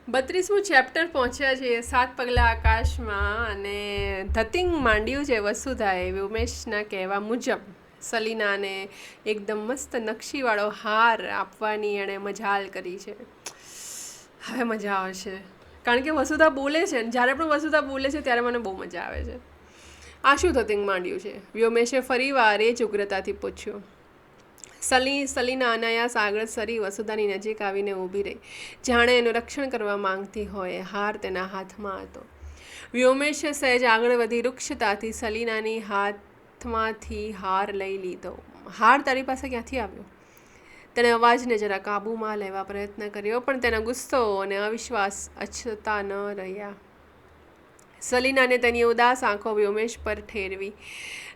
32મું chapter પહોંચ્યા છીએ 7 પગલા આકાશમાં અને ધતિંગ માંડ્યું છે વસુધાએ વ્યોમેશના કહેવા મુજબ સલીનાને એકદમ મસ્ત નકશીવાળો હાર આપવાની એણે મજાલ કરી છે. હવે મજા આવશે કારણ કે વસુધા બોલે છે અને જ્યારે પણ વસુધા બોલે છે ત્યારે મને બહુ મજા આવે છે. આ શું ધતિંગ માંડ્યું છે? વ્યોમેશે ફરીવાર એ જ ઉગ્રતાથી પૂછ્યું. સલીના અનાયાસ આગળ સરી વસુધાની નજીક આવીને ઊભી રહી, જાણે એનું રક્ષણ કરવા માંગતી હોય. હાર તેના હાથમાં હતો. વ્યોમેશે સહેજ આગળ વધી રૂક્ષતાથી સલીનાની હાથમાંથી હાર લઈ લીધો. હાર તારી પાસે ક્યાંથી આવ્યો? તેણે અવાજને જરા કાબૂમાં લેવા પ્રયત્ન કર્યો, પણ તેના ગુસ્સો અને અવિશ્વાસ અછતા ન રહ્યા. સલીનાને તેની ઉદાસ આંખો વ્યોમેશ પર ઠેરવી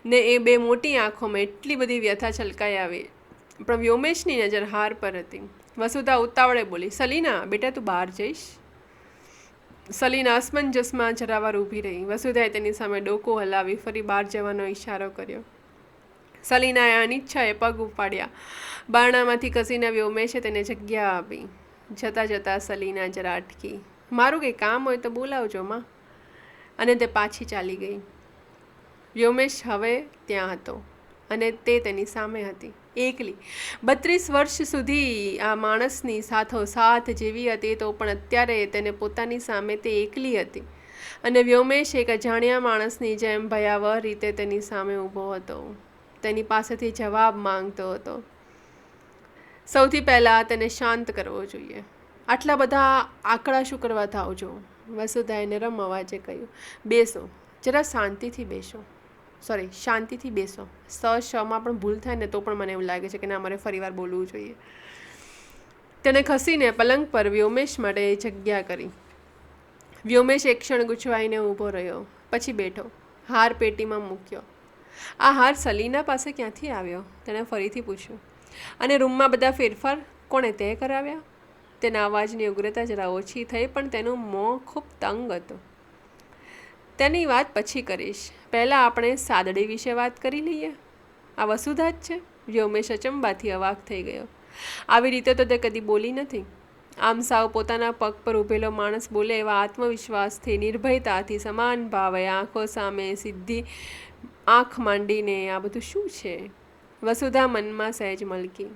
ને એ બે મોટી આંખોમાં એટલી બધી વ્યથા છલકાઈ આવી, પણ વ્યોમેશની નજર હાર પર હતી. વસુધા ઉતાવળે બોલી, સલીના બેટા તું બહાર જઈશ? સલીના અસમંજસમાં જરાવાર ઊભી રહી. વસુધાએ તેની સામે ડોકું હલાવી ફરી બહાર જવાનો ઈશારો કર્યો. સલીનાએ અનિચ્છાએ પગ ઉપાડ્યા. બારણામાંથી કસીને વ્યોમેશે તેને જગ્યા આપી. જતાં જતાં સલીના જરા અટકી. મારું કંઈ કામ હોય તો બોલાવજો માં. અને તે પાછી ચાલી ગઈ. વ્યોમેશ હવે ત્યાં હતો અને તે તેની સામે હતી, એકલી. 32 વર્ષ સુધી આ માણસની સાથોસાથ જેવી હતી તો પણ અત્યારે તેને પોતાની સામે તે એકલી હતી અને વ્યોમેશ એક અજાણ્યા માણસની જેમ ભયાવહ રીતે તેની સામે ઊભો હતો. તેની પાસેથી જવાબ માંગતો હતો. સૌથી પહેલાં તેને શાંત કરવો જોઈએ. આટલા બધા આંકડા શું કરવા થાવ છો? વસુધાએ નરમ અવાજે કહ્યું. બેસો, જરા શાંતિથી બેસો. શાંતિથી બેસો. શમાં પણ ભૂલ થાય ને તો પણ મને એવું લાગે છે કે ના, મારે ફરીવાર બોલવું જોઈએ. તેને ખસીને પલંગ પર વ્યોમેશ માટે જગ્યા કરી. વ્યોમેશ એક ક્ષણ ગૂંચવાઈને ઊભો રહ્યો, પછી બેઠો. હાર પેટીમાં મૂક્યો. આ હાર સલીના પાસે ક્યાંથી આવ્યો? તેણે ફરીથી પૂછ્યું. અને રૂમમાં બધા ફેરફાર કોણે તે કરાવ્યા? તેના અવાજની ઉગ્રતા જરા ઓછી થઈ, પણ તેનું મોં ખૂબ તંગ હતું. તેની વાત પછી કરીશ, પહેલાં આપણે સાદડી વિશે વાત કરી લઈએ. આ વસુધા જ છે? વ્યોમેશ અચંબાથી અવાક થઈ ગયો. આવી રીતે તો તે કદી બોલી નથી. આમ સાવ પોતાના પગ પર ઊભેલો માણસ બોલે એવા આત્મવિશ્વાસથી, નિર્ભયતાથી, સમાન ભાવે, આંખો સામે સીધી આંખ માંડીને આ બધું શું છે? વસુધા મનમાં સહેજ મલકી.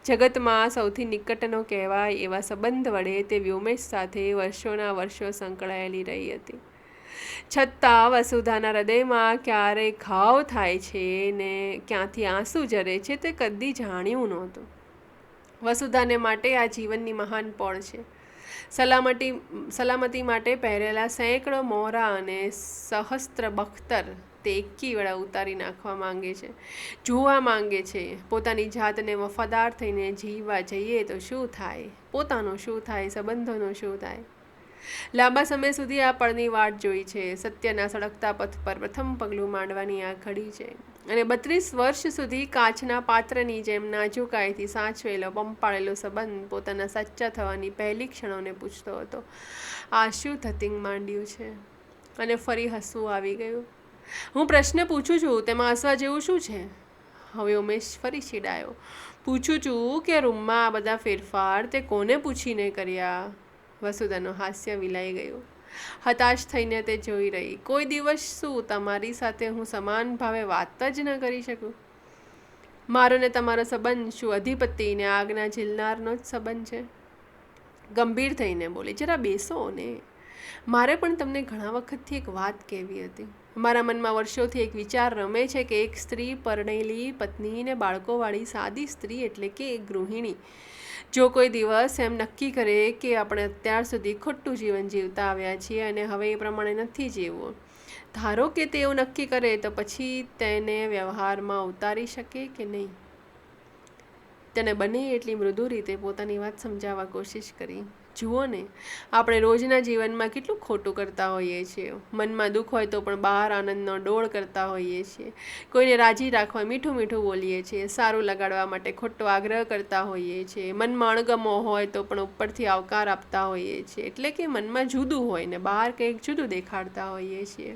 જગતમાં સૌથી નિકટનો કહેવાય એવા સંબંધ વડે તે વ્યોમેશ સાથે વર્ષોના વર્ષો સંકળાયેલી રહી હતી. છતાં વસુધાના હૃદયમાં ક્યારે ઘાવ થાય છે ને ક્યાંથી આંસુ ઝરે છે તે કદી જાણ્યું નહોતું. વસુધાને માટે આ જીવનની મહાન પળ છે. સલામતી માટે પહેરેલા સેંકડો મોહરા અને સહસ્ત્ર બખ્તર તે એકી વેળા ઉતારી નાખવા માંગે છે. જોવા માંગે છે પોતાની જાતને વફાદાર થઈને જીવવા જઈએ તો શું થાય, પોતાનું શું થાય, સંબંધોનું શું થાય. લાંબા સમય સુધી આ પળની વાટ જોઈ છે. સત્યના સળગતા પથ પર પ્રથમ પગલું માંડવાની આ ઘડી છે. અને 32 વર્ષ સુધી કાચના પાત્રની જેમ નાજુકાઈથી સાચવેલો પંપાળેલો સંબંધ પોતાના સાચા થવાની પહેલી ક્ષણોને પૂછતો હતો, આ શું ધતિંગ માંડ્યું છે? અને ફરી હસવું આવી ગયું. હું પ્રશ્ન પૂછું છું, તેમાં હસવા જેવું શું છે? હવે ઉમેશ ફરી ચીડાયો. પૂછું છું કે રૂમમાં આ બધા ફેરફાર તે કોને પૂછીને કર્યા? વસુધાનું હાસ્ય વિલાઈ ગયું. હતાશ થઈને તે જોઈ રહી. કોઈ દિવસ શું તમારી સાથે હું સમાન ભાવે વાત જ ન કરી શકું? મારો ને તમારો સંબંધ શું અધિપતિ ને આજ્ઞા ઝીલનારનો જ સંબંધ છે? ગંભીર થઈને બોલી, જરા બેસો ને. મારે પણ તમને ઘણા વખતથી એક વાત કહેવી હતી. મારા મનમાં વર્ષોથી એક વિચાર રમે છે કે એક સ્ત્રી, પરણેલી પત્ની ને બાળકોવાળી સાદી સ્ત્રી એટલે કે એક ગૃહિણી, જો કોઈ દિવસ એમ નક્કી કરે કે આપણે અત્યાર સુધી ખોટું જીવન જીવતા આવ્યા છીએ અને હવે એ પ્રમાણે નથી જીવવું, ધારો કે તે એવું નક્કી કરે, તો પછી તેને વ્યવહારમાં ઉતારી શકે કે નહીં? તેને બને એટલી મૃદુ રીતે પોતાની વાત સમજાવવા કોશિશ કરી. જુઓ ને, આપણે રોજના જીવનમાં કેટલું ખોટું કરતા હોઈએ છીએ. મનમાં દુઃખ હોય તો પણ બહાર આનંદનો ડોળ કરતા હોઈએ છીએ. કોઈને રાજી રાખવા મીઠું મીઠું બોલીએ છીએ. સારું લગાડવા માટે ખોટો આગ્રહ કરતા હોઈએ છીએ. મનમાં અણગમો હોય તો પણ ઉપરથી આવકાર આપતા હોઈએ છીએ. એટલે કે મનમાં જુદું હોય ને બહાર કંઈક જુદું દેખાડતા હોઈએ છીએ.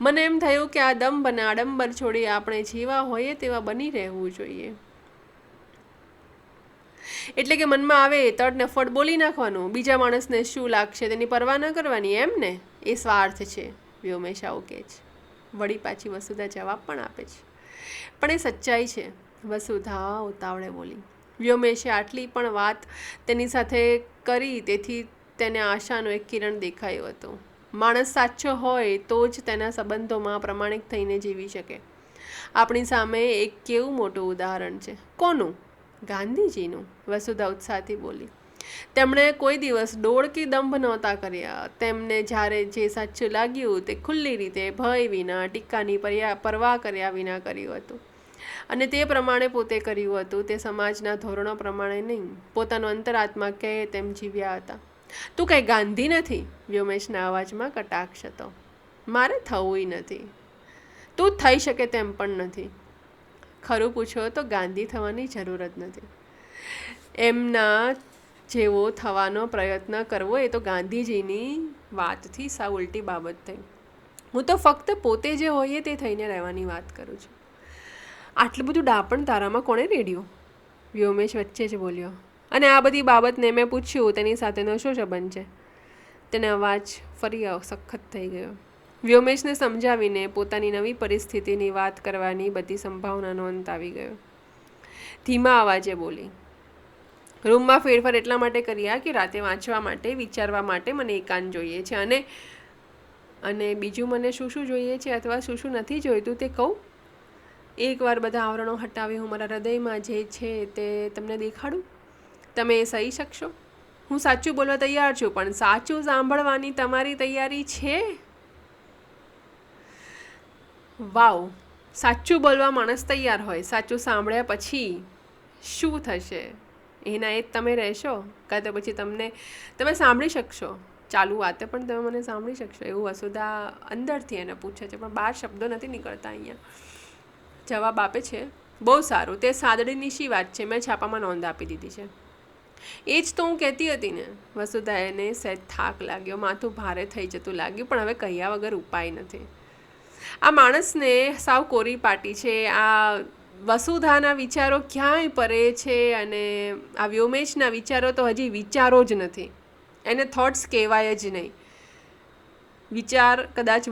મને એમ થયું કે આ દંભ અને આડંબર છોડી આપણે જેવા હોઈએ તેવા બની રહેવું જોઈએ. એટલે કે મનમાં આવે તડ ને ફટ બોલી નાખવાનું, બીજા માણસને શું લાગશે તેની પરવા ન કરવાની, એમ ને? એ સ્વાર્થ છે, વ્યોમેશ આવું કહે છે. વળી પાછી વસુધા જવાબ પણ આપે છે. પણ એ સચ્ચાઈ છે, વસુધા ઉતાવળે બોલી. વ્યોમેશે આટલી પણ વાત તેની સાથે કરી, તેથી તેને આશાનો એક કિરણ દેખાયો હતો. માણસ સાચો હોય તો જ તેના સંબંધોમાં પ્રમાણિક થઈને જીવી શકે. આપણી સામે એક કેવું મોટું ઉદાહરણ છે. કોનું? ગાંધીજીનું, વસુધા ઉત્સાહથી બોલી. તેમણે કોઈ દિવસ ડોળ કે દંભ નહોતા કર્યા. તેમને જ્યારે જે સાચું લાગ્યું તે ખુલ્લી રીતે, ભય વિના, ટીકાની પરવા કર્યા વિના કર્યું હતું. અને તે પ્રમાણે પોતે કર્યું હતું. તે સમાજના ધોરણો પ્રમાણે નહીં, પોતાનો અંતરાત્મા કહે તેમ જીવ્યા હતા. તું કંઈ ગાંધી નથી? વ્યોમેશના અવાજમાં કટાક્ષ હતો. મારે થવુંય નથી. તું થઈ શકે તેમ પણ નથી. ખરું પૂછો તો ગાંધી થવાની જરૂર જ નથી. એમના જેવો થવાનો પ્રયત્ન કરવો એ તો ગાંધીજીની વાતથી સાવ ઉલટી બાબત થઈ. હું તો ફક્ત પોતે જે હોઈએ તે થઈને રહેવાની વાત કરું છું. આટલું બધું ડાપણ તારામાં કોણે રેડ્યું? વ્યોમેશ વચ્ચે જ બોલ્યો. અને આ બધી બાબતને મેં પૂછ્યું તેની સાથેનો શું સંબંધ છે? તેને અવાજ ફરી સખત થઈ ગયો. વ્યોમેશને સમજાવીને પોતાની નવી પરિસ્થિતિની વાત કરવાની બધી સંભાવનાનો અંત આવી ગયો. ધીમા અવાજે બોલી. રૂમમાં ફેરફાર એટલા માટે કર્યા કે રાતે વાંચવા માટે, વિચારવા માટે મને એકાંત જોઈએ છે. અને બીજું મને શું શું જોઈએ છે અથવા શું શું નથી જોઈતું તે કહું. એકવાર બધા આવરણો હટાવી હું મારા હૃદયમાં જે છે તે તમને દેખાડું. તમે એ સહી શકશો? હું સાચું બોલવા તૈયાર છું, પણ સાચું સાંભળવાની તમારી તૈયારી છે? વાવ, સાચું બોલવા માણસ તૈયાર હોય, સાચું સાંભળ્યા પછી શું થશે એના એ જ તમે રહેશો, કાં તો પછી તમે સાંભળી શકશો, ચાલુ વાતે પણ તમે મને સાંભળી શકશો? એવું વસુધા અંદરથી એને પૂછે છે, પણ 12 શબ્દો નથી નીકળતા. અહીંયા જવાબ આપે છે. બહુ સારું, તે સાદડીની શી વાત છે, મેં છાપામાં નોંધ આપી દીધી છે. એ જ તો હું કહેતી હતી ને. વસુધા એને સહેજ થાક લાગ્યો, માથું ભારે થઈ જતું લાગ્યું, પણ હવે કહ્યા વગર ઉપાય નથી. આ માણસને સાવ કોરી પાટી છે. આ વસુધાના વિચારો ક્યાંય પરે છે અને આ વ્યોમેશના વિચારો તો હજી વિચારો જ નથી. એને થોટ્સ કહેવાય જ નહીં. વિચાર કદાચ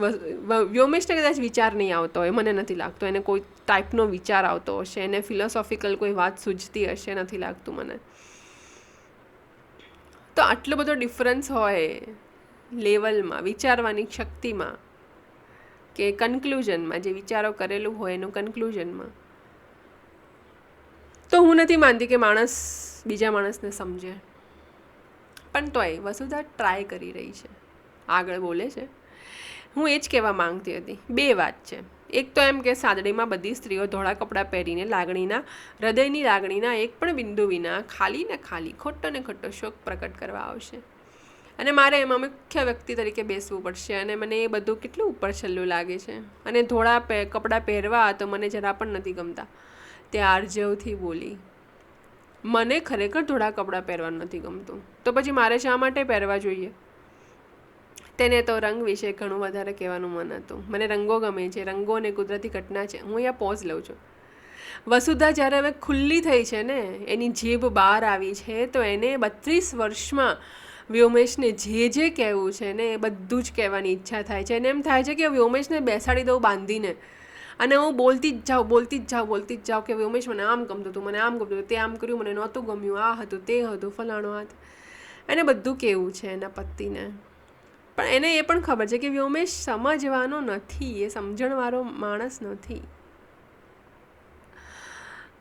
વ્યોમેશને કદાચ વિચાર નહીં આવતો હોય, મને નથી લાગતો. એને કોઈ ટાઈપનો વિચાર આવતો હશે, એને ફિલોસોફિકલ કોઈ વાત સૂઝતી હશે, નથી લાગતું મને. તો આટલો બધો ડિફરન્સ હોય લેવલમાં, વિચારવાની શક્તિમાં કે કન્ક્લુઝનમાં, જે વિચારો કરેલું હોય એનું કન્ક્લુઝનમાં, તો હું નથી માનતી કે માણસ બીજા માણસને સમજે. પણ તોય વસુધા ટ્રાય કરી રહી છે, આગળ બોલે છે. હું એ જ કહેવા માંગતી હતી. 2 વાત છે. એક તો એમ કે સાદડીમાં બધી સ્ત્રીઓ ધોળા કપડાં પહેરીને હૃદયની લાગણીના એક પણ બિંદુ વિના ખાલી ને ખાલી, ખોટો ને ખોટો શોક પ્રકટ કરવા આવશે. અને મારે એમાં મુખ્ય વ્યક્તિ તરીકે બેસવું પડશે. અને મને એ બધું કેટલું ઉપર છેલ્લું લાગે છે. અને ધોળા કપડાં પહેરવા તો મને જરા પણ નથી ગમતા. તે આર્જવથી બોલી. મને ખરેખર ધોળા કપડાં પહેરવાનું નથી ગમતું, તો પછી મારે શા માટે પહેરવા જોઈએ? તેને તો રંગ વિશે ઘણું વધારે કહેવાનું મન હતું. મને રંગો ગમે છે, રંગો અને કુદરતી ઘટના છે. હું અહીંયા પોઝ લઉં છું. વસુધા જ્યારે હવે ખુલ્લી થઈ છે ને, એની જીભ બહાર આવી છે, તો એને 32 વર્ષમાં વ્યોમેશને જે કહેવું છે ને એ બધું જ કહેવાની ઈચ્છા થાય છે. અને એમ થાય છે કે વ્યોમેશને બેસાડી દઉં બાંધીને, અને હું બોલતી જ જાઉં કે વ્યોમેશ મને આમ ગમતું હતું, મને આમ ગમતું હતું, તે આમ કર્યું, મને નહોતું ગમ્યું, આ હતું, તે હતું, ફલાણો હાથ. એને બધું કહેવું છે એના પતિને. પણ એને એ પણ ખબર છે કે વ્યોમેશ સમજવાનો નથી, એ સમજણવાળો માણસ નથી.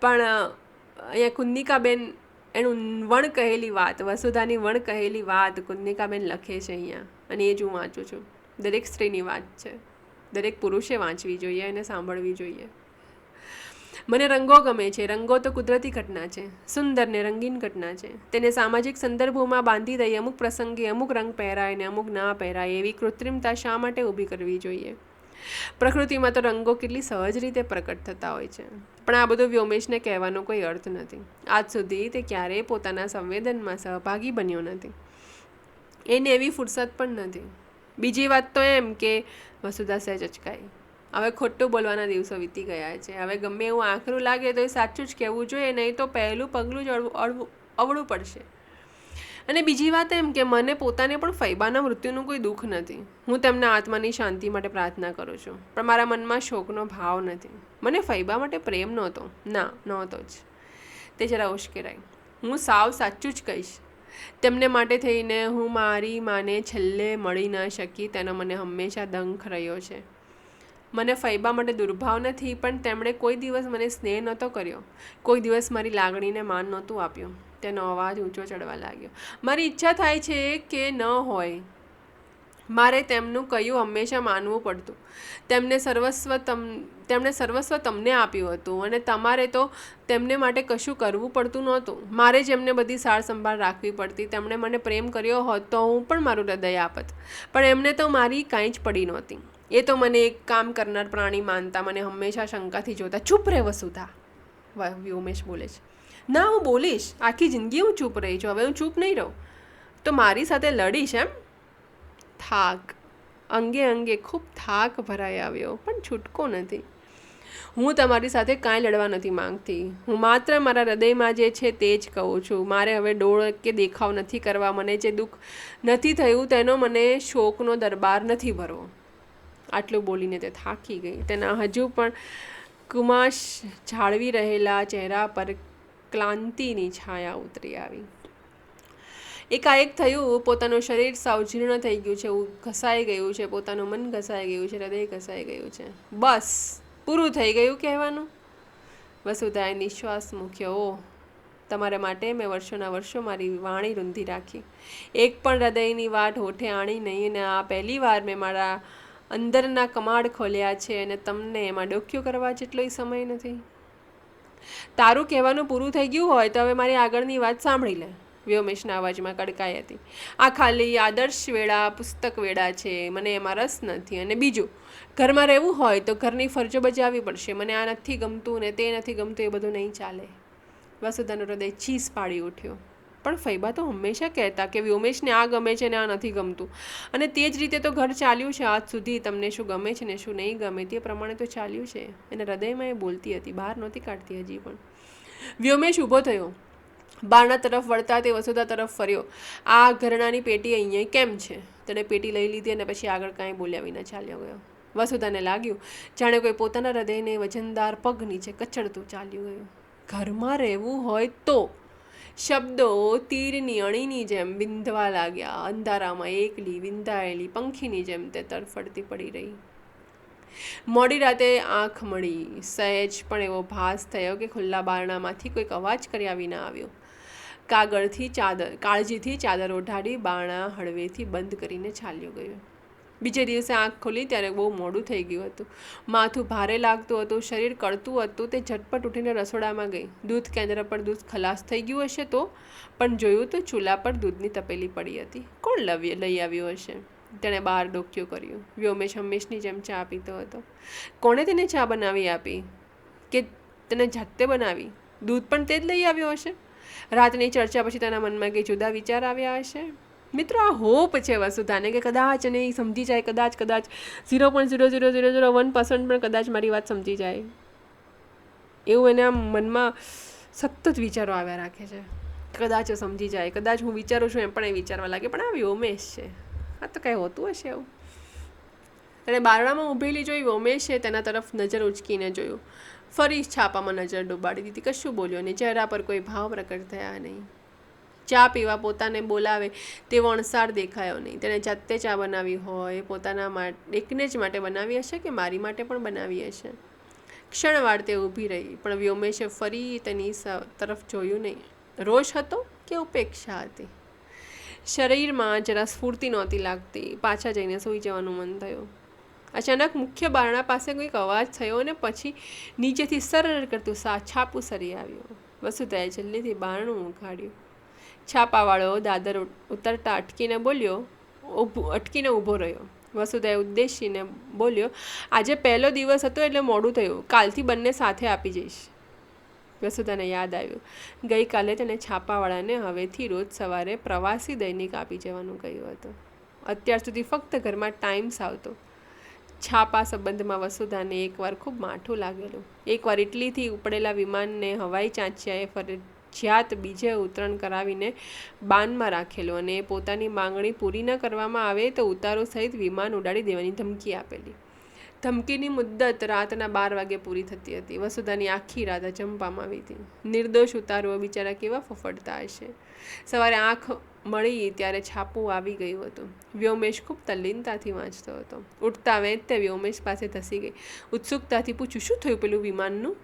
પણ અહીંયા કુન્દિકાબેન એનું વણ કહેલી વાત, વસુધાની વણ કહેલી વાત કુન્દિકાબેન લખે છે અહીંયા, અને એ જ હું વાંચું છું. દરેક સ્ત્રીની વાત છે, દરેક પુરુષે વાંચવી જોઈએ અને સાંભળવી જોઈએ. મને રંગો ગમે છે. રંગો તો કુદરતી ઘટના છે, સુંદર ને રંગીન ઘટના છે. તેને સામાજિક સંદર્ભોમાં બાંધી દઈ અમુક પ્રસંગે અમુક રંગ પહેરાય ને અમુક ના પહેરાય એવી કૃત્રિમતા શા માટે ઊભી કરવી જોઈએ? પ્રકૃતિમાં તો રંગો કેટલી સહજ રીતે પ્રકટ થતા હોય છે. પણ આ બધું વ્યોમેશને કહેવાનો કોઈ અર્થ નથી. આજ સુધી તે ક્યારેય પોતાના સંવેદનમાં સહભાગી બન્યો નથી. એને એવી ફુરસદ પણ નથી. બીજી વાત તો એમ કે વસુધા સહેજ અચકાઈ. હવે ખોટું બોલવાના દિવસો વીતી ગયા છે. હવે ગમે એવું આકરું લાગે તો એ સાચું જ કહેવું જોઈએ, નહીં તો પહેલું પગલું જ અવળું પડશે. અને બીજી વાત એમ કે મને પોતાને પણ ફૈબાના મૃત્યુનું કોઈ દુઃખ નથી. હું તેમના આત્માની શાંતિ માટે પ્રાર્થના કરું છું, પણ મારા મનમાં શોકનો ભાવ નથી. મને ફૈબા માટે પ્રેમ નહોતો, ના નહોતો જ. તે જરા ઉશ્કેરાઈ. હું સાવ સાચું જ કહીશ. તેમને માટે થઈને હું મારી માને છેલ્લે મળી ન શકી તેનો મને હંમેશા દંખ રહ્યો છે. મને ફૈબા માટે દુર્ભાવ નથી, પણ તેમણે કોઈ દિવસ મને સ્નેહ નહોતો કર્યો, કોઈ દિવસ મારી લાગણીને માન નહોતું આપ્યું. તેનો અવાજ ઊંચો ચડવા લાગ્યો. મારી ઈચ્છા થાય છે કે ન હોય. મારે તેમનું કહ્યું હંમેશા માનવું પડતું. તેમણે સર્વસ્વ તમને આપ્યું હતું અને તમારે તો તેમને માટે કશું કરવું પડતું નહોતું. મારે જ એમને બધી સાર સંભાળ રાખવી પડતી. તેમણે મને પ્રેમ કર્યો હોત તો હું પણ મારું હૃદય આપત, પણ એમને તો મારી કાંઈ જ પડી નહોતી. એ તો મને એક કામ કરનાર પ્રાણી માનતા, મને હંમેશા શંકાથી જોતા. ચૂપ રહે વસુધા, વ્યોમેશ બોલે છે. ના, હું બોલીશ. આખી જિંદગી હું ચૂપ રહી છું, હવે હું ચૂપ નહીં રહું. તો મારી સાથે લડીશ એમ? થાક, અંગે અંગે ખૂબ થાક ભરાઈ આવ્યો, પણ છૂટકો નથી. હું તમારી સાથે કાંઈ લડવા નથી માંગતી. હું માત્ર મારા હૃદયમાં જે છે તે જ કહું છું. મારે હવે ડોળ કે દેખાવ નથી કરવા. મને જે દુઃખ નથી થયું તેનો મને શોકનો દરબાર નથી ભરવો. આટલું બોલીને તે થાકી ગઈ. તેના હજુ પણ કુમાશ જાળવી રહેલા ચહેરા પર ક્લાંતિની છાયા ઉતરી આવી. એકાએક થયું, પોતાનું શરીર સાવ જીર્ણ થઈ ગયું છે, ઘસાઈ ગયું છે, પોતાનું મન ઘસાઈ ગયું છે, હૃદય ઘસાઈ ગયું છે. બસ પૂરું થઈ ગયું કહેવાનું. વસુધાએ નિશ્વાસ મૂક્યો. ઓહ, તમારા માટે મેં વર્ષોના વર્ષો મારી વાણી રૂંધી રાખી, એક પણ હૃદયની વાત હોઠે આણી નહીં, અને આ પહેલી વાર મેં મારા અંદરના કમાડ ખોલ્યા છે અને તમને એમાં ડોક્યું કરવા જેટલો સમય નથી. તારું કહેવાનું પૂરું થઈ ગયું હોય તો હવે મારી આગળની વાત સાંભળી લે. વ્યોમેશના અવાજમાં કડકાઈ હતી. આ ખાલી આદર્શ વેળા, પુસ્તક વેળા છે. મને એમાં રસ નથી. અને બીજું, ઘરમાં રહેવું હોય તો ઘરની ફરજો બજાવવી પડશે. મને આ નથી ગમતું ને તે નથી ગમતું, એ બધું નહીં ચાલે. વસુધાનું હૃદય ચીસ પાડી ઉઠ્યો. પણ ફૈબા તો હંમેશા કહેતા કે વ્યોમેશને આ ગમે છે ને આ નથી ગમતું, અને તે જ રીતે તો ઘર ચાલ્યું છે આજ સુધી. તમને શું ગમે છે ને શું નહીં ગમે તે પ્રમાણે તો ચાલ્યું છે. એના હૃદયમાં એ બોલતી હતી, બહાર નહોતી કાઢતી હજી પણ. વ્યોમેશ ઊભો થયો. બારણા તરફ વળતા તે વસુધા તરફ ફર્યો. આ ઘરણાની પેટી અહીંયા કેમ છે? તેણે પેટી લઈ લીધી અને પછી આગળ કાંઈ બોલ્યા વિના ચાલ્યો ગયો. વસુધાને લાગ્યું જાણે કોઈ પોતાના હૃદયને વજનદાર પગ નીચે કચડતું ચાલ્યું ગયું. ઘરમાં રહેવું હોય તો શબ્દો તીરની અણીની જેમ વિંધવા લાગ્યા. અંધારામાં એકલી વિંધાયેલી પંખીની જેમ તે તરફડતી પડી રહી. મોડી રાતે આંખ મળી. સહેજ પણ એવો ભાસ થયો કે ખુલ્લા બારણામાંથી કોઈક અવાજ કર્યા વિના આવ્યો. કાળજીથી ચાદર ઓઢાડી બારણા હળવેથી બંધ કરીને ચાલ્યો ગયો. બીજે દિવસે આંખ ખોલી ત્યારે બહુ મોડું થઈ ગયું હતું. માથું ભારે લાગતું હતું, શરીર કળતું હતું. તે ઝટપટ ઉઠીને રસોડામાં ગઈ. દૂધ કેન્દ્ર પર દૂધ ખલાસ થઈ ગયું હશે તો, પણ જોયું તો ચૂલા પર દૂધની તપેલી પડી હતી. કોણ લઈ આવ્યું હશે? તેણે બહાર ડોક્યું કર્યું. વ્યોમેશ હંમેશની જેમ ચા પીતો હતો. કોણે તેને ચા બનાવી આપી કે તેને જાતે બનાવી? દૂધ પણ તે જ લઈ આવ્યો હશે. રાતની ચર્ચા પછી તેના મનમાં કંઈ જુદા વિચાર આવ્યા હશે. મિત્રો, આ હોપ છે વસુધાને કે કદાચ એને સમજી જાય, કદાચ 0.00001% પણ કદાચ મારી વાત સમજી જાય. એવું એને આમ મનમાં સતત વિચારો આવ્યા રાખે છે. કદાચ સમજી જાય, કદાચ હું વિચારું છું એમ પણ એ વિચારવા લાગે. પણ આ વ્યોમેશ છે, આ તો કાંઈ હોતું હશે એવું. તેણે બારણામાં ઊભેલી જોઈ. વ્યોમેશે તેના તરફ નજર ઉચકીને જોયું. ફરી છાપામાં નજર ડૂબાડી દીધી. કશું બોલ્યો નહીં. ચહેરા પર કોઈ ભાવ પ્રકટ થયા નહીં. ચા પીવા પોતાને બોલાવે તેવો અણસાર દેખાયો નહીં. તેણે જાતે ચા બનાવી હોય, પોતાના એકને જ માટે બનાવી હશે કે મારી માટે પણ બનાવી હશે. ક્ષણવાર તે ઊભી રહી, પણ વ્યોમેશે ફરી તેની તરફ જોયું નહીં. રોષ હતો કે ઉપેક્ષા હતી? શરીરમાં જરા સ્ફૂર્તિ નહોતી લાગતી. પાછા જઈને સૂઈ જવાનું મન થયું. અચાનક મુખ્ય બારણા પાસે કોઈક અવાજ થયો અને પછી નીચેથી સરળ કરતું છાપું સરી આવ્યું. વસુધાએ જલ્દીથી બારણું ઉઘાડ્યું. છાપાવાળો દાદર ઉતરતા અટકીને ઊભો રહ્યો. વસુધાએ ઉદ્દેશીને બોલ્યો, આજે પહેલો દિવસ હતો એટલે મોડું થયું. કાલથી બંને સાથે આપી જઈશ. વસુધાને યાદ આવ્યું, ગઈકાલે તેણે છાપાવાળાને હવેથી રોજ સવારે પ્રવાસી દૈનિક આપી જવાનું કહ્યું હતું. અત્યાર સુધી ફક્ત ઘરમાં ટાઈમ્સ આવતો. છાપા સંબંધમાં વસુધાને એકવાર ખૂબ માઠું લાગેલું. એકવાર ઇટલીથી ઉપડેલા વિમાનને હવાઈ ચાંચિયાએ જ્યાત બીજે ઉતરણ કરાવીને બાનમાં રાખેલો અને પોતાની માંગણી પૂરી ન કરવામાં આવે તો ઉતારો સહિત વિમાન ઉડાડી દેવાની ધમકી આપેલી. ધમકીની મુદ્દત રાતના 12 વાગે પૂરી થતી હતી. વસુધાની આખી રાત અચંબામાં આવી હતી. નિર્દોષ ઉતારુઓ બિચારા કેવા ફફડતા હશે. સવારે આંખ મળી ત્યારે છાપું આવી ગયું હતું. વ્યોમેશ ખૂબ તલ્લીનતાથી વાંચતો હતો. ઉઠતા વેંત તે વ્યોમેશ પાસે ધસી ગઈ. ઉત્સુકતાથી પૂછ્યું, શું થયું પેલું વિમાનનું?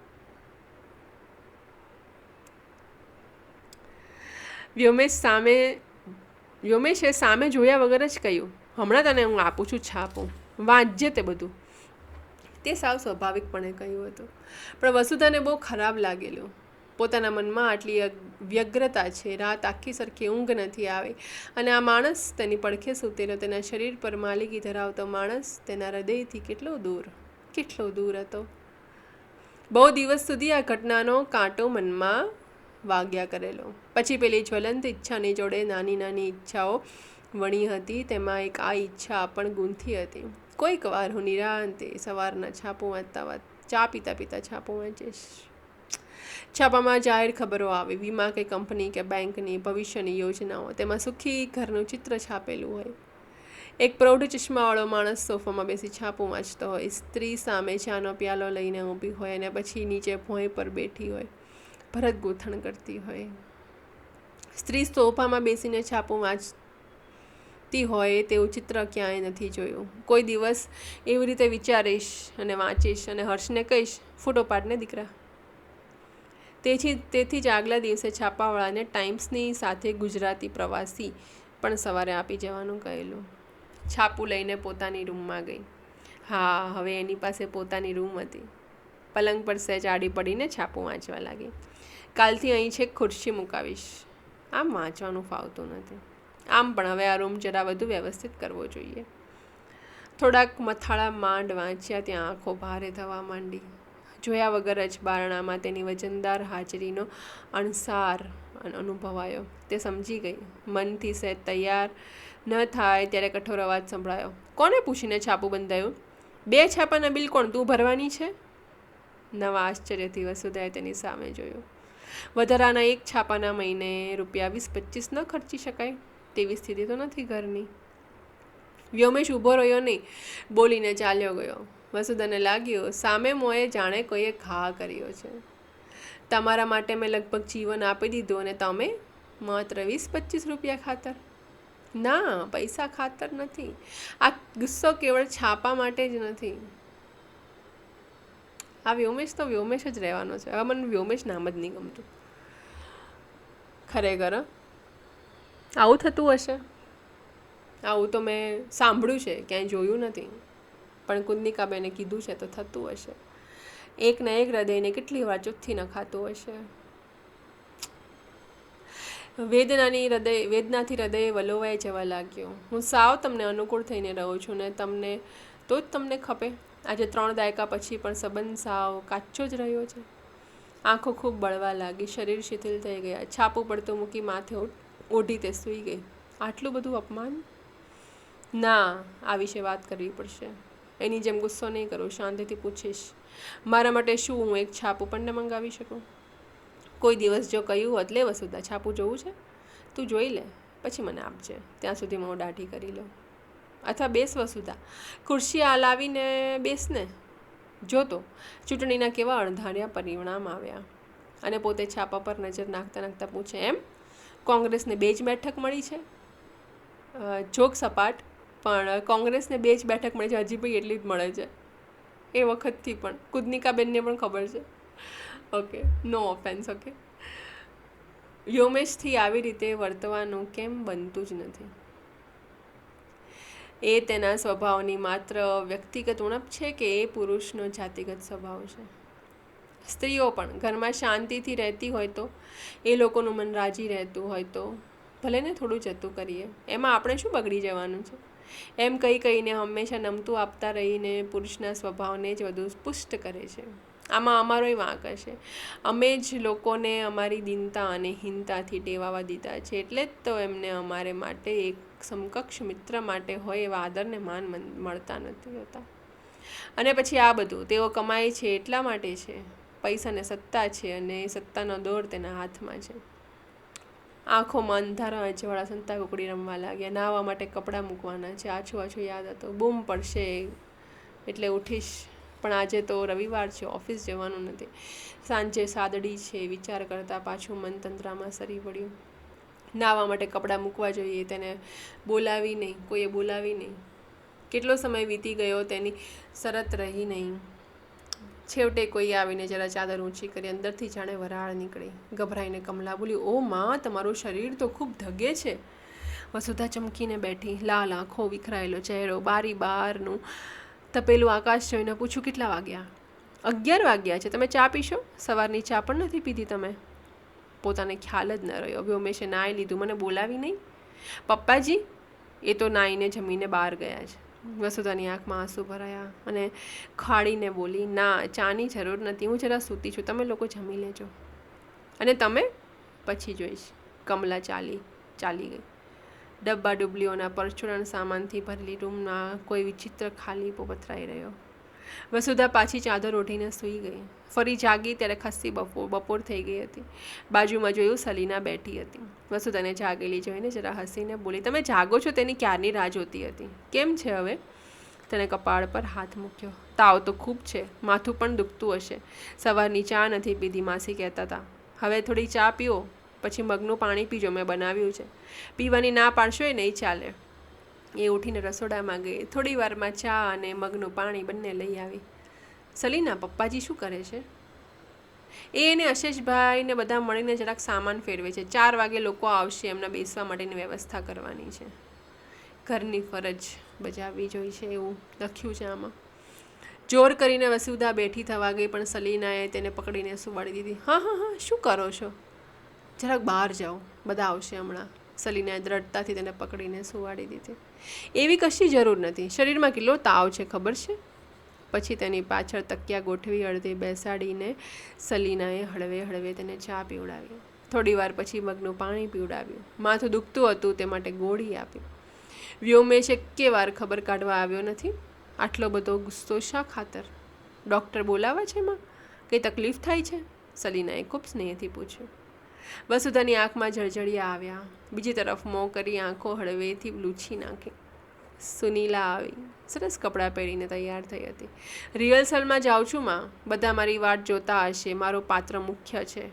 વ્યોમેશે સામે જોયા વગર જ કહ્યું, હમણાં તને હું આપું છું છાપું, વાંચજે તે બધું. તે સાવ સ્વાભાવિકપણે કહ્યું હતું, પણ વસુધાને બહુ ખરાબ લાગેલું. પોતાના મનમાં આટલી વ્યગ્રતા છે, રાત આખી સરખી ઊંઘ નથી આવે, અને આ માણસ તેની પડખે સૂતેલો, તેના શરીર પર માલિકી ધરાવતો માણસ તેના હૃદયથી કેટલો દૂર હતો. બહુ દિવસ સુધી આ ઘટનાનો કાંટો મનમાં વાગ્યા કરેલો. પછી પેલી જ્વલંત ઈચ્છાની જોડે નાની નાની ઈચ્છાઓ વણી હતી. તેમાં એક આ ઈચ્છા પણ ગૂંથી હતી, કોઈક વાર હું નિરાંતે સવારના છાપું વાંચતા ચા પીતા છાપું વાંચીશ. છાપામાં જાહેર ખબરો આવે, વીમા કે કંપની કે બેંકની ભવિષ્યની યોજનાઓ. તેમાં સુખી ઘરનું ચિત્ર છાપેલું હોય. એક પ્રૌઢ ચશ્માવાળો માણસ સોફામાં બેસી છાપું વાંચતો હોય. સ્ત્રી સામે ચાનો પ્યાલો લઈને ઊભી હોય અને પછી નીચે ભોંય પર બેઠી હોય, ભરત ગૂંથણ કરતી હોય. સ્ત્રી સોફામાં બેસીને છાપું વાંચતી હોય તેવું ચિત્ર ક્યાંય નથી જોયું. કોઈ દિવસ એવી રીતે વિચારીશ અને વાંચીશ અને હર્ષને કહીશ, ફોટો પાડને દીકરા. તેથી જ આગલા દિવસે છાપાવાળાને ટાઈમ્સની સાથે ગુજરાતી પ્રવાસી પણ સવારે આપી જવાનું કહેલું. છાપું લઈને પોતાની રૂમમાં ગઈ. હા, હવે એની પાસે પોતાની રૂમ હતી. પલંગ પર સહેજ આડી પડીને છાપું વાંચવા લાગી. કાલથી અહીં છેક ખુરશી મુકાવીશ. આમ વાંચવાનું ફાવતું નથી. આમ પણ હવે આ રૂમ જરા વધુ વ્યવસ્થિત કરવો જોઈએ. થોડાક મથાળા માંડ વાંચ્યા ત્યાં આંખો ભારે થવા માંડી. જોયા વગર જ બારણામાં તેની વજનદાર હાજરીનો અણસાર અનુભવાયો. તે સમજી ગઈ. મનથી સહેજ તૈયાર ન થાય ત્યારે કઠોર અવાજ સંભળાયો, કોને પૂછીને છાપું બંધાયું? 2 છાપાના બિલ કોણ તું ભરવાની છે? નવા આશ્ચર્યથી વસુધાએ તેની સામે જોયું. વધારાના 1 છાપાના મહિને ₹20-25 ન ખર્ચી શકાય તેવી સ્થિતિ તો નથી ઘરની. વ્યોમેશ ઊભો રહ્યો નહીં, બોલીને ચાલ્યો ગયો. વસુધાને લાગ્યું સામે મોએ જાણે કોઈએ ઘા કર્યો છે. તમારા માટે મેં લગભગ જીવન આપી દીધું અને તમે માત્ર 20-25 રૂપિયા ખાતર? ના, પૈસા ખાતર નથી. આ ગુસ્સો કેવળ છાપા માટે જ નથી. આ વ્યોમેશ તો વ્યોમેશ જ રહેવાનો છે. હવે મને વ્યોમેશ નામ જ નહીં ગમતું. ખરેખર આવું થતું હશે? આવું તો મેં સાંભળ્યું છે, ક્યાંય જોયું નથી, પણ કુંદનિકાબેને કીધું છે તો થતું હશે. એક ને એક હૃદયને કેટલી વાર ચુથ્થી નખાતું હશે. વેદનાથી હૃદય વલોવાઈ જવા લાગ્યો. હું સાવ તમને અનુકૂળ થઈને રહું છું ને તમને તો જ તમને ખપે. આજે 3 દાયકા પછી પણ સંબંધ સાવ કાચો જ રહ્યો છે. આંખો ખૂબ બળવા લાગી, શરીર શિથિલ થઈ ગયા. છાપું પડતું મૂકી માથે ઓઢી તે સૂઈ ગઈ. આટલું બધું અપમાન? ના, આ વિશે વાત કરવી પડશે. એની જેમ ગુસ્સો નહીં કરું, શાંતિથી પૂછીશ, મારા માટે શું હું એક છાપું પણ ન મંગાવી શકું? કોઈ દિવસ જો કહ્યું હોત, લે વસુધા છાપું જોવું છે, તું જોઈ લે, પછી મને આપજે, ત્યાં સુધી હું દાઢી કરી લઉં. અથવા બેસ વસુધા, ખુરશી આ લાવીને બેસને. જોતો ચૂંટણીના કેવા અણધાર્યા પરિણામ આવ્યા. અને પોતે છાપા પર નજર નાખતા પૂછે, એમ કોંગ્રેસને 2 જ બેઠક મળી છે? જોક સપાટ, પણ કોંગ્રેસને 2 જ બેઠક મળી છે, હજી ભાઈ એટલી જ મળે છે એ વખતથી પણ. કુદનિકાબેનને પણ ખબર છે. ઓકે, નો ઓફેન્સ. ઓકે, વ્યોમેશથી આવી રીતે વર્તવાનું કેમ બનતું જ નથી? એ તેના સ્વભાવની માત્ર વ્યક્તિગત ઉણપ છે કે એ પુરુષનો જાતિગત સ્વભાવ છે? સ્ત્રીઓ પણ ઘરમાં શાંતિથી રહેતી હોય તો, એ લોકોનું મન રાજી રહેતું હોય તો ભલે ને થોડું જતું કરીએ, એમાં આપણે શું બગડી જવાનું છે? એમ કહીને હંમેશા નમતું આપતા રહીને પુરુષના સ્વભાવને જ વધુ પુષ્ટ કરે છે. આમાં અમારોય વાંક હશે. અમે જ લોકોને અમારી દીનતા અને હીનતાથી ટેવાવા દીધા છે. એટલે જ તો એમને અમારે માટે એક સમકક્ષ મિત્ર માટે હોય એવા આદરને માન મળતા નથી હોતા. અને પછી આ બધું તેઓ કમાય છે એટલા માટે છે. પૈસાને સત્તા છે અને એ સત્તાનો દોર તેના હાથમાં છે. આંખોમાં અંધારા અજવાળા સંતા કુકડી રમવા લાગ્યા. નાહવા માટે કપડાં મૂકવાના છે. આછું આછું યાદ હતું. બૂમ પડશે એટલે ઉઠીશ, પણ આજે તો રવિવાર છે, ઓફિસ જવાનું નથી. સાંજે સાદડી છે, વિચાર કરતાં પાછું મન તંત્રામાં સરી પડ્યું. નાહવા માટે કપડાં મૂકવા જોઈએ, તેને બોલાવી નહીં, કોઈએ બોલાવી નહીં. કેટલો સમય વીતી ગયો તેની શરત રહી નહીં. છેવટે કોઈ આવીને જરા ચાદર ઊંચી કરી અંદરથી જાણે વરાળ નીકળી. ગભરાઈને કમલા બોલી, ઓ માં, તમારું શરીર તો ખૂબ ધગે છે. વસુધા ચમકીને બેઠી, લાલ આંખો, વિખરાયેલો ચહેરો, બારી બહારનું તપેલું આકાશ જોઈને પૂછું, કેટલા વાગ્યા? 11 વાગ્યા છે. તમે ચા પીશો? સવારની ચા પણ નથી પીધી તમે. પોતાને ખ્યાલ જ ન રહ્યો. વ્યોમેશે નાઈ લીધું, મને બોલાવી નહીં. પપ્પાજી? એ તો નાઈને જમીને બહાર ગયા છે. વસુધાની આંખમાં આંસુ ભરાયા અને ખાડીને બોલી, ના, ચાની જરૂર નથી, હું જરા સૂતી છું, તમે લોકો જમી લેજો. અને તમે? પછી જોઈશ. કમલા ચાલી ગઈ. ડબ્બા ડુબલીઓના પરચુરણ સામાનથી ભરેલી રૂમમાં કોઈ વિચિત્ર ખાલીપો પથરાઈ રહ્યો. વસુધા પાછી ચાદર ઓઢીને સૂઈ ગઈ. ફરી જાગી ત્યારે ખસ્સી બપોર થઈ ગઈ હતી. બાજુમાં જોયું, સલીના બેઠી હતી. વસુધાને જાગેલી જોઈને જરા હસીને બોલી, તમે જાગો છો તેની ક્યારની રાહ જોતી હતી. કેમ છે હવે? તેને કપાળ પર હાથ મૂક્યો. તાવ તો ખૂબ છે, માથું પણ દુખતું હશે. સવારની ચા નથી પીધી, માસી કહેતા હતા. હવે થોડી ચા પીઓ, પછી મગનું પાણી પીજો, મેં બનાવ્યું છે. પીવાની ના પાડશો એ નહીં ચાલે. એ ઉઠીને રસોડામાં ગઈ. થોડી વારમાં ચા અને મગનું પાણી બંને લઈ આવી. સલીના, પપ્પાજી શું કરે છે? એ અને અશેષભાઈને બધા મળીને જરાક સામાન ફેરવે છે. 4 વાગે લોકો આવશે, એમના બેસવા માટેની વ્યવસ્થા કરવાની છે. ઘરની ફરજ બજાવવી જોઈ છે એવું લખ્યું છે આમાં. જોર કરીને વસુધા બેઠી થવા ગઈ, પણ સલીનાએ તેને પકડીને સુવાડી દીધી. હા હા હા, શું કરો છો? જરાક બહાર જાઓ, બધા આવશે હમણાં. સલીનાએ દ્રઢતાથી તેને પકડીને સુવાડી દીધી. એવી કશી જરૂર નથી. શરીરમાં કેટલો તાવ છે ખબર છે? પછી તેની પાછળ તકિયા ગોઠવી અડધી બેસાડીને સલીનાએ હળવે હળવે તેને ચા પીવડાવી. થોડી વાર પછી મગનું પાણી પીવડાવ્યું. માથું દુખતું હતું તે માટે ગોળી આપી. વ્યોમેશ એકે વાર ખબર કાઢવા આવ્યો નથી. આટલો બધો ગુસ્સો શા ખાતર? ડૉક્ટર બોલાવે છે માં? કંઈ તકલીફ થાય છે? સલીનાએ ખૂબ સ્નેહથી પૂછ્યું. વસુધાની આંખમાં જળજળિયા આવ્યા. બીજી તરફ મોં કરી આંખો હળવેથી લૂછી નાખી. સુનીલા આવી. સરસ કપડાં પહેરીને તૈયાર થઈ હતી. રિહર્સલમાં જાઉં છું માં, બધા મારી વાટ જોતા હશે, મારું પાત્ર મુખ્ય છે.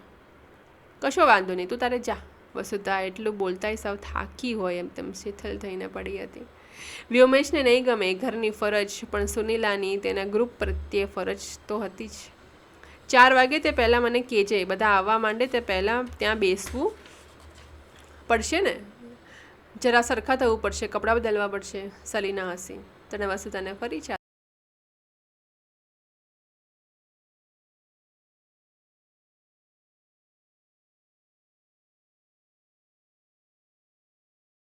કશો વાંધો નહીં, તું તારે જા. વસુધા એટલું બોલતાય સાવ થાકી હોય એમ તેમ શીતલ થઈને પડી હતી. વ્યોમેશને નહીં ગમે ઘરની ફરજ, પણ સુનીલાની તેના ગ્રુપ પ્રત્યે ફરજ તો હતી જ. 4 વાગે તે પહેલાં મને કહેજે, બધા આવવા માંડે તે પહેલાં ત્યાં બેસવું પડશે ને? જરા સરખા થવું પડશે, કપડાં બદલવા પડશે. સલીના હસી. તેણે વસુધાને ફરી